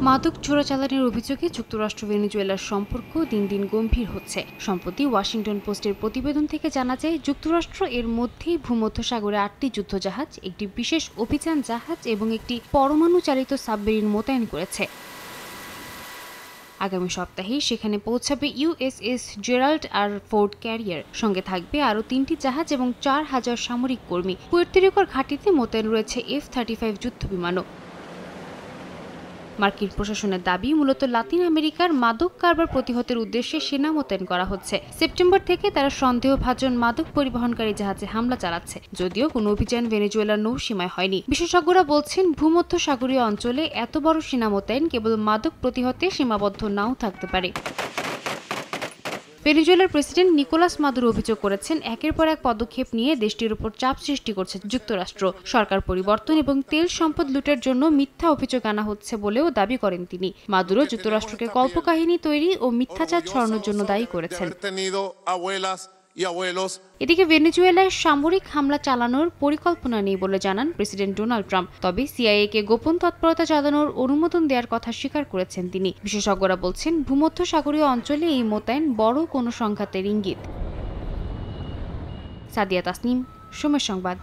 মাদক চোরাচালানের অভিযোগে যুক্তরাষ্ট্র ভেনেজুয়েলার সম্পর্ক দিন দিন গম্ভীর হচ্ছে। সম্প্রতি ওয়াশিংটন পোস্টের প্রতিবেদন থেকে জানা যায়, যুক্তরাষ্ট্র এর মধ্যেই ভূমধ্যসাগরে 8টি যুদ্ধজাহাজ, একটি বিশেষ অভিযান জাহাজ এবং একটি পরমাণু চালিত সাবমেরিন মোতায়েন করেছে। আগামী সপ্তাহেই সেখানে পৌঁছাবে USS Gerald R Ford carrier. সঙ্গে থাকবে আরও 3টি জাহাজ এবং 4000 সামরিক কর্মী। পুয়ের্তো রিকোর ঘাঁটিতে মোতায়েন রয়েছে F-35 যুদ্ধবিমানও। মার্কিন প্রশাসনের দাবি, মূলত লাতিন আমেরিকার মাদক কারবার প্রতিহতের উদ্দেশ্যে সেনা মোতায়েন করা হচ্ছে। সেপ্টেম্বর থেকে তারা সন্দেহভাজন মাদক পরিবহনকারী জাহাজে হামলা চালাচ্ছে, যদিও কোনো অভিযান ভেনেজুয়েলার নৌসীমায় হয়নি। বিশেষজ্ঞরা বলছেন, ভূমধ্যসাগরীয় অঞ্চলে এত বড় সেনা মোতায়েন কেবল মাদক প্রতিহতে সীমাবদ্ধ নাও থাকতে পারে। ভেনেজুয়েলার প্রেসিডেন্ট নিকোলাস মাদুরো অভিযোগ করেছেন, একের পর এক পদক্ষেপ নিয়ে দেশটির উপর চাপ সৃষ্টি করছে যুক্তরাষ্ট্র। সরকার পরিবর্তন এবং তেল সম্পদ লুটের জন্য মিথ্যা অভিযোগ আনা হচ্ছে বলেও দাবি করেন তিনি। মাদুরো যুক্তরাষ্ট্রকে কল্পকাহিনী তৈরি ও মিথ্যাচার ছড়ানোর জন্য দায়ী করেছেন। এদিকে ভেনেজুয়েলায় সামরিক হামলা চালানোর পরিকল্পনা নেই বলে জানান প্রেসিডেন্ট ডোনাল্ড ট্রাম্প। তবে সিআইএ-কে গোপন তৎপরতা চালানোর অনুমোদন দেওয়ার কথা স্বীকার করেছেন তিনি। বিশেষজ্ঞরা বলছেন, ভূমধ্যসাগরীয় অঞ্চলে এই মোতায়েন বড় কোনো সংঘাতের ইঙ্গিত। সাদিয়া তাসনিম, সময় সংবাদ।